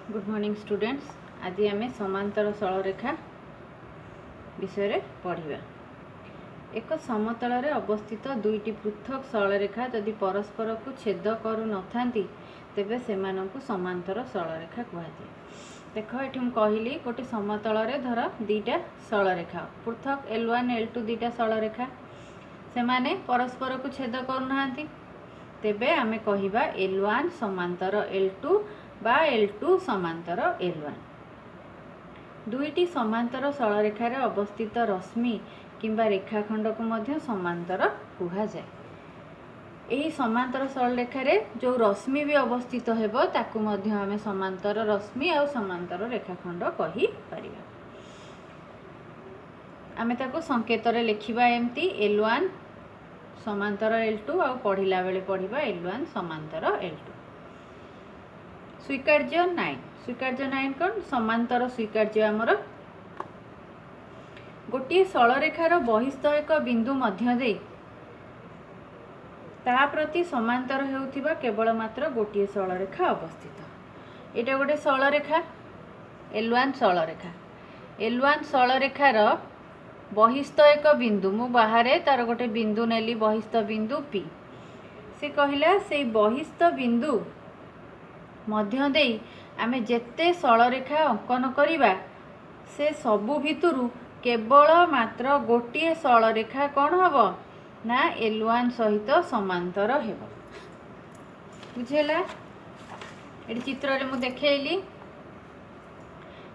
Good morning students. आज आम समांतर सरलरेखा विषय पढ़ा। एक समतल रे अवस्थित दुईटी पृथक सरलरेखा जदि परस्पर को छेद करू नथांती तेबे सेमानंकु समांतर सरलरेखा कहुए। देख ये मुझे कहली गोटे समतल रे धर दीटा सरलरेखा पृथक L1 L2 दीटा सरलरेखा से माने परस्पर को छेद करूना तेबे आमे कहिबा L1 समांतर L2 बा L2 समांतर L1। दुईटी समांतर सरलरेखा रे अवस्थित रश्मि किंबा रेखाखंड को मध्य समांतर कहा जाए। यही समांतर सरलरेखा रे जो रश्मि भी अवस्थित हेबो ताकू मध्य आमे समांतर रश्मि और समांतर रेखाखंड कहि परिबा। आमे ताकू संकेत रे लिखिबा एमती L1 समांतर L2 और पढ़िला बेले पढ़िबा L1 समांतर L2। स्वीकार्य 9 स्वीकार्य 9 कौन समांतर स्वीकार्य आमर गोटे सरलरेखार बहिस्थ एक बिंदु मध्य दे ता प्रति समांतर हेउथिबा केवल मात्र गोटे सरलरेखा अवस्थित। एटा गोटे सरलरेखा L1 सरलरेखा। L1 सरलरेखार बहिस्थ एक बिंदु मु बाहर तार गोटे बिंदु नेली बहिस्थ बिंदु P। से कहला से बहिस्थ बिंदु मध्य दे आमे जेते सरलरेखा अंकन करिबा से सबु भितरु केवल मात्र गोटे सरलरेखा कौन हबो ना L1 सहित समांतर हेबो। बुझेला एटी चित्र रे मु देखेइली।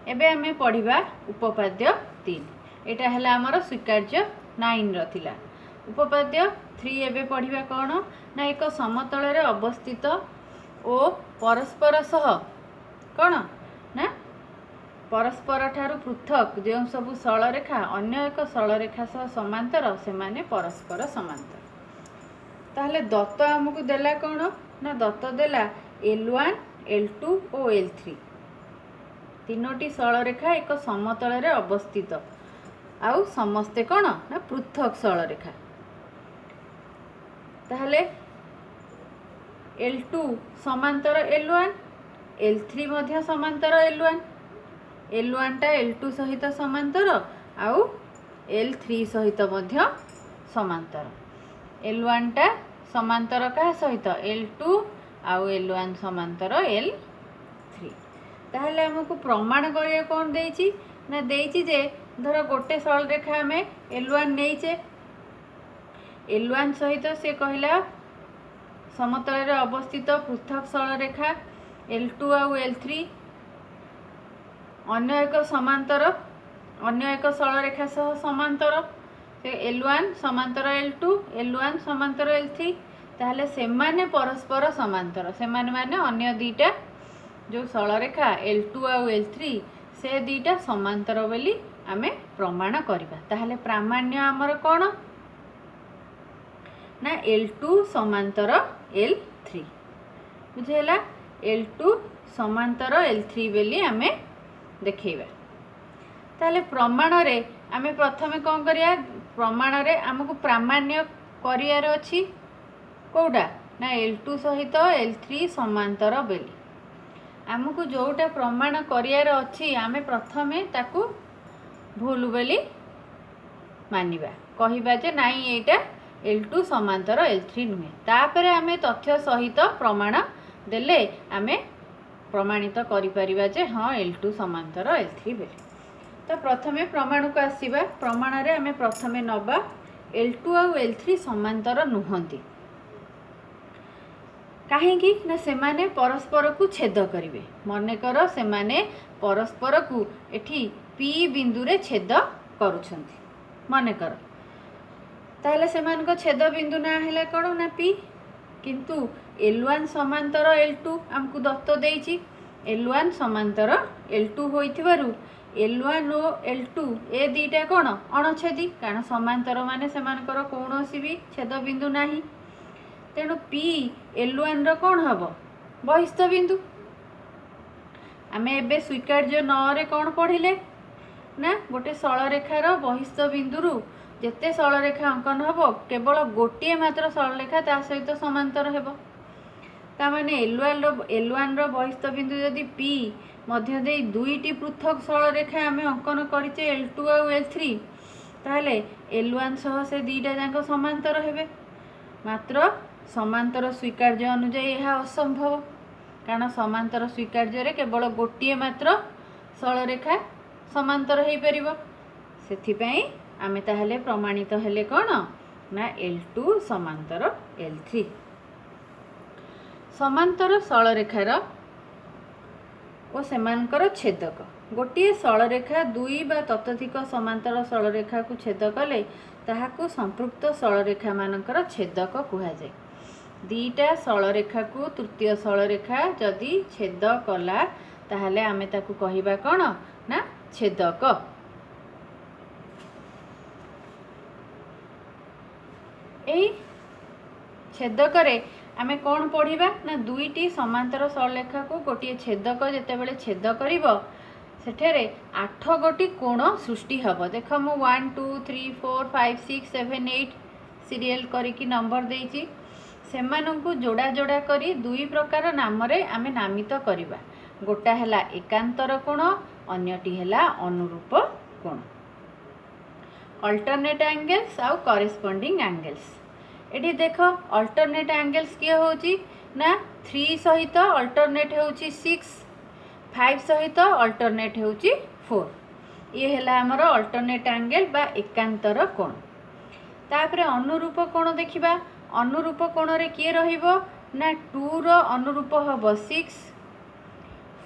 एबे आमे पढ़िबा उपपाद्य 3। एटा हला हमर स्वीकार्य 9 रथिला। उपपाद्य 3 एबे पढ़िबा कौन ना एक समतल रे अवस्थित ओ परस्पर सह कौन ना परस्पर ठारू पृथक जो सब सरलरेखा अन्य एक सरलरेखा सह समांतर से माने परस्पर समांतर। ताहले दत्त आमको देला कौन ना दत्त देला L1 L2 और L3 तीनोटी सरलरेखा एक समतल रे अवस्थित आउ समस्ते कौन ना पृथक सरलरेखा। ताहले L2 समांतर L1 L3 मध्य समांतर L1 L1 टा L2 सहित समांतर आउ L3 सहित मध्य समांतर। L1 टा समांतर का सहित L2 आउ L1 समांतर L3। ताहले हमको प्रमाण करिया कोन देइची ना देइची जे धर गोटे सरलरेखा हमें L1 नेइचे L1 सहित से कहला समतल रे अवस्थित पृथक सरलरेखा L2 आउ L3 अन्य एक समांतर अन्य एक सरलरेखा सह समांतर से L1 समांतर L2 L1 समांतर L3 ताहले से माने परस्पर समांतर से माने अन्य दीटा जो सरलरेखा L2 आउ L3 से दीटा समांतर बोली आमे प्रमाण करिबा। ताहले प्रामाण्य हमर कोन ना L2 समांतर L3। बुझेला L2 समांतर L3 बेली आमे देखेबा। ताले प्रमाण रे आमे प्रथमे कोन करिया प्रमाण रे हमकु प्रामाण्य करियार अछि कोडा ना L2 सहित L3 समांतर बेली हमकु जोटा प्रमाण करियार अछि आमे प्रथमे ताकू भूल बेली मानिबा कहिबा जे नाई एटा L2 समांतर L3 नुहे। तापरे आमे तथ्य सहित प्रमाण देले आमे प्रमाणित करि परिबा जे हाँ L2 समांतर L3 बेले। तो प्रथमे प्रमाण को आसीबा। प्रमाण रे आमे प्रथमे नबा L2 और L3 समांतर नुहंती काहेकि ना से माने परस्पर को छेद करिवे। मने कर से माने परस्पर को एठी P बिंदु रे छेद करूछंती मने कर ताहले से मान को छेद बिंदु ना हैला कोन ना P किंतु L1 समांतर L2 हमकु दत्त देइची L1 समांतर L2 होइथिबारु L1 और L2 ए दीटा कोन अणछेदी कारण समांतर माने से मानकर कोनोसी भी छेद बिंदु नाही तेणु P L1 रो कोन हबो बहिस्थ बिंदु। आमे एबे स्वीकार्य 9 रे कोन पढ़िले ना गोटे सरलरेखार बहिस्थ बिंदुरु जेते सरलरेखा अंकन हबो केवल गोटे मात्र सरलरेखा ता सहित समांतर हेबो। तामाने L1 रो बहिस्थ बिंदु यदि P मध्य दे दुईटी पृथक सरलरेखा आम अंकन करिचे L2 और L3 ताहले L1 सह से दुईटा जाक समांतर हेबे मात्र समांतर स्वीकार्य अनुजाई यह असंभव कारण समांतर स्वीकार्य रे केवल गोटे मात्र सरलरेखा समांतर हो पार से आमे ताहले प्रमाणित हेले कौन ना L2 समांतर L3 समांतर सरलरेखार और सेमानकर छेदक गोटे सरलरेखा दुई बा ततोधिक समांतर सरलरेखा को छेद कले ताहाकू संपृक्त सरलरेखा मानकर छेदक कहुए दीटा सरलरेखा को तृतीय सरलरेखा जदि छेद कला ताहले आमे ताकू कहिबा कौन ना छेदक एई छेदक रे आमे कौन पढ़िबा ना दुईटी समांतर सरलरेखा को गोटे छेदक जेतेबेले छेद करिवो सेठेरे 8 गोटी कोण सृष्टि हब देख मु 1 2 3 4 5 6 7 8 सीरियल करिकी नंबर देइची सेमानंकु जोड़ा जोड़ा करी दुई प्रकार नाम रे आमे नामित करिबा गोटा हैला एकांतर कोण अन्यटी हैला अनुरूप कोण अल्टरनेट एंगल्स आउ करेस्पोंडिंग एंगल्स एटी देख अल्टरनेट एंगल्स किए होची ना 3 सहित अल्टरनेट होची 6 5 सहित अल्टरनेट होची 4 ये हैला हमर अल्टरनेट एंगल बा एकांतर कोण तापरे अनुरूप कोण देखिबा अनुरूप कोण रे किए रहिबो ना 2 रो अनुरूप हबो 6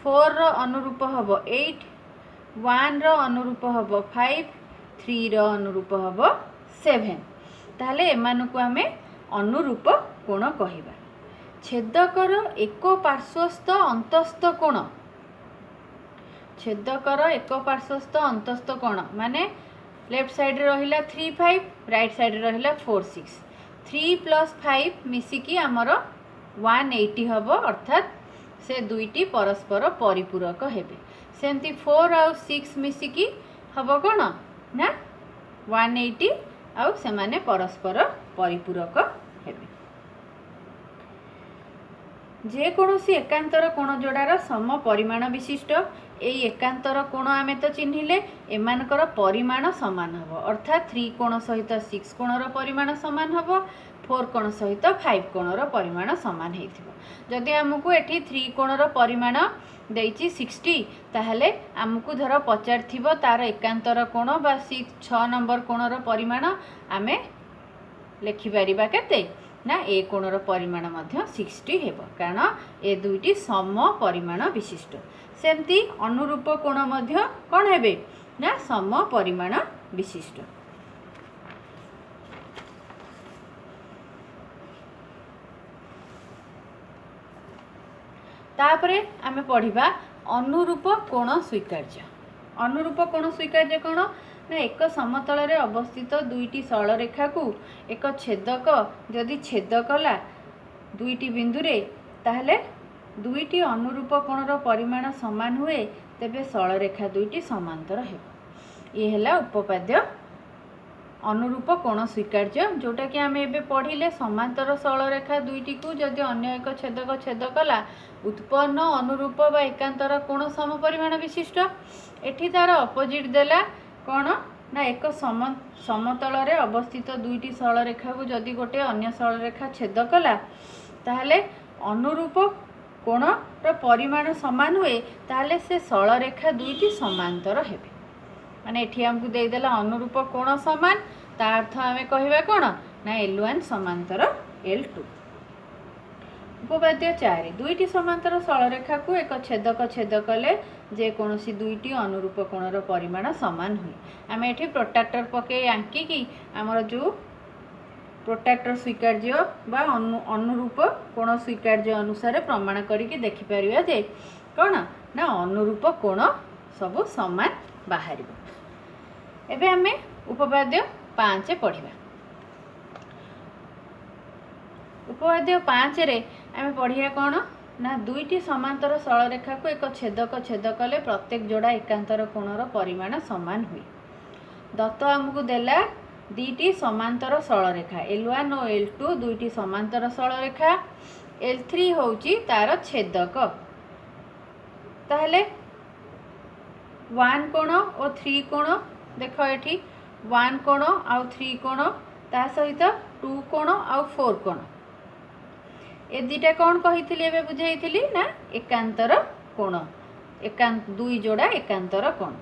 4 रो अनुरूप हबो 8 1 रो अनुरूप हबो 5 3 रो अनुरूप हबो 7 ताहले एमानकु आमे अनुरूप कोण कहिबा छेदकर एक पार्श्वस्थ अंतस्थ कोण छेदकर एक पार्श्वस्थ अंतस्थ कोण माने लेफ्ट साइड रे रहिला 3 5 राइट साइड रे रहिला 4 6 3 + 5 मिसिकी आमर 180 हबो अर्थात से दुईटी परस्पर परिपूरक हेबे सेमती 4 और 6 मिसिकी हबो कोण ना 180 आउ सेमाने परस्पर परिपूरक हेबे जे कोनोसी एकांतर कोण जोड़ार सम परिमाण विशिष्ट एई एकांतर कोण आमे तो चिन्हिले एमानकर परिमाण समान हबो अर्थात 3 कोण सहित 6 कोणर परिमाण समान हबो 4 कोण सहित 5 कोणर परिमाण समान हेथिबो जदि हमकु एठी 3 कोणर परिमाण देइची 60 ताहले हमकु धर पचारथिबो तार एकांतर कोण बा 6 नंबर कोणर परिमाण आमे लेखि परिबा केते ना ए कोणर परिमाण मध्य 60 हेबो कारण ए दुईटी सम परिमाण विशिष्ट सेमती अनुरूप कोण मध्य कोन हेबे ना सम परिमाण विशिष्ट तापरे आमे पढ़िबा अनुरूप कोण स्वीकार्य कोण ना एक समतल रे अवस्थित दुईटी सरलरेखा को एक छेदक जदि छेद कला दुईटी बिंदु रे ताहले दुईटी अनुरूप कोणर परिमाण समान हुए तेबे सरलरेखा दुईटी समांतर हेबो ये हैला उपपाद्य अनुरूप कोण स्वीकार्य जोटा कि आम एबे पढ़िले समांतर सरलरेखा दुईटी को जदि अन्य एक छेदक छेद कला उत्पन्न अनुरूप बा एकांतर कोण सम परिमाण विशिष्ट एठी तार अपोजिट देला कौन ना एक समतल रे अवस्थित दुईटी सरलरेखा को जदि गोटे अन्य सरलरेखा छेद कला ताहले अनुरूप कोण रो परिमाण समान हुए ताहले से सरलरेखा दुईटी समांतर हेबे माने एठी हमकु देई देला अनुरूप कोण समान ता अर्थ आमे कहिबा कोण ना L1 समांतर L2 उपपाद्य 4 दुईटी समांतर सरलरेखा को एक छेदक छेद कले जे कोनोसी दुईटी अनुरूप कोणर परिमाण समान हुए आमे एठी प्रोट्रैक्टर पके आंकी कि हमर जो प्रोट्रैक्टर स्वीकार्य बा अनुरूप कोण स्वीकार्य अनुसार प्रमाण करिके देखि परिबा जे कोन ना अनुरूप कोण सब समान बाहरिबो एबे आमे उपपाद्य 5 पढ़िबा उपपाद्य 5 रे आमे पढ़िया कोन ना दुईटी समांतर सरलरेखा को एक छेदक छेद कले प्रत्येक जोड़ा एकांतर कोणर परिमाण समान हुए दत्त हमकु देला दुईटी समांतर सरलरेखा L1 और L2 दुईटी समांतर सरलरेखा L3 होउची तार छेदक। ताहले 1 कोण और 3 कोण देख एठी 1 कोण आउ 3 कोण ता सहित 2 कोण आउ 4 कोण ए दुटा कौन कही एवं बुझाई ना एकांतर कोण एकांत दुई जोड़ा एकांतर कोण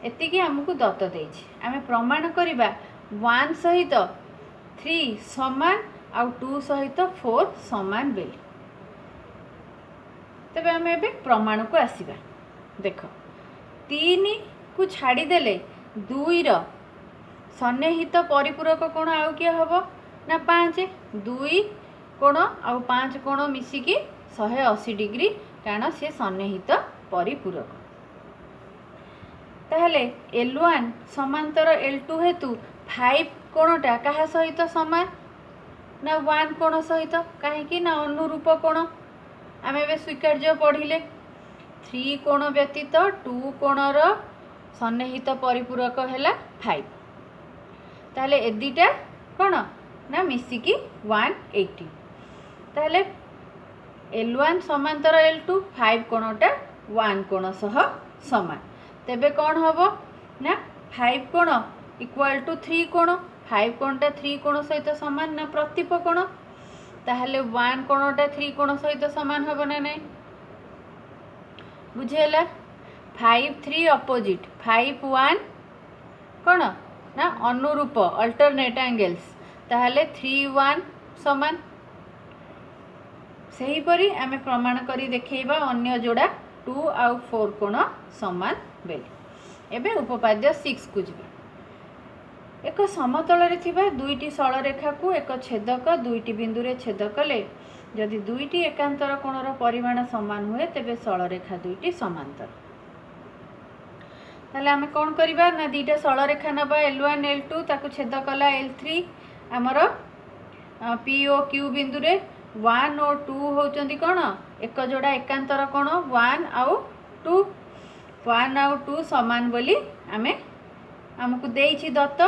एतिकी आमको दत्त देछि आमे प्रमाण करिबा 1 सहित 3 समान आउ 2 सहित 4 समान बेली। तबे आमे एबे प्रमाण को आसीबा देख 3 को छाड़ी देले 2 रो सन्निहित परिपूरक कोण आउ किया हबो ना 5 2 कोण आउ 5 कोण मिसिकी 180 डिग्री कारण से सन्निहित परिपूरक। ताहले L1 समांतर L2 हेतु 5 कोणटा कहा सहित समान ना 1 कोण सहित कहीं ना अनुरूप कोण आमे बे स्वीकार्य पढ़िले 3 कोण व्यतीत 2 कोणर सन्निहित परिपूरक हैला 5 ताहले ए दुटा कोण ना मिसिकी 180 ताहले L1 समांतर L2 5 कोणटा 1 कोण सह समान तेबे कौन हम ना 5 कोण इक्वल टू 3 कोण 5 कोणटा 3 कोण सहित समान ना प्रतिप कोण ताहले 1 कोणटा 3 कोण सहित समान हम ना नहीं बुझेला 5 3 अपोजिट 5 1 कोण ना अनुरूप अल्टरनेट एंगल्स ताहले 3 1 समान सही परी आमे प्रमाण करी देखैबा अन्य जोड़ा 2 आउ 4 कोण समान बेली। एबे उपपाद्य 6 को जिबा एक समतल रे थिबा दुईटी सरल रेखा को एक छेदक दुईटी बिंदु रे छेद कले जदि दुईटी एकांतर कोणर परिमाण समान हुए तेबे सरल रेखा दुईटी समांतर ताले आमे कोन करिबा ना दुईटा सरल रेखा नबा L1 L2 ताको छेद कला L3 हमर P O Q बिंदु रे 1 और 2 होचंदी कोन एक जोड़ा एकांतर कोण 1 आउ 2 1 आउ 2 समान बोली आमे हमकु देइछि दत्त।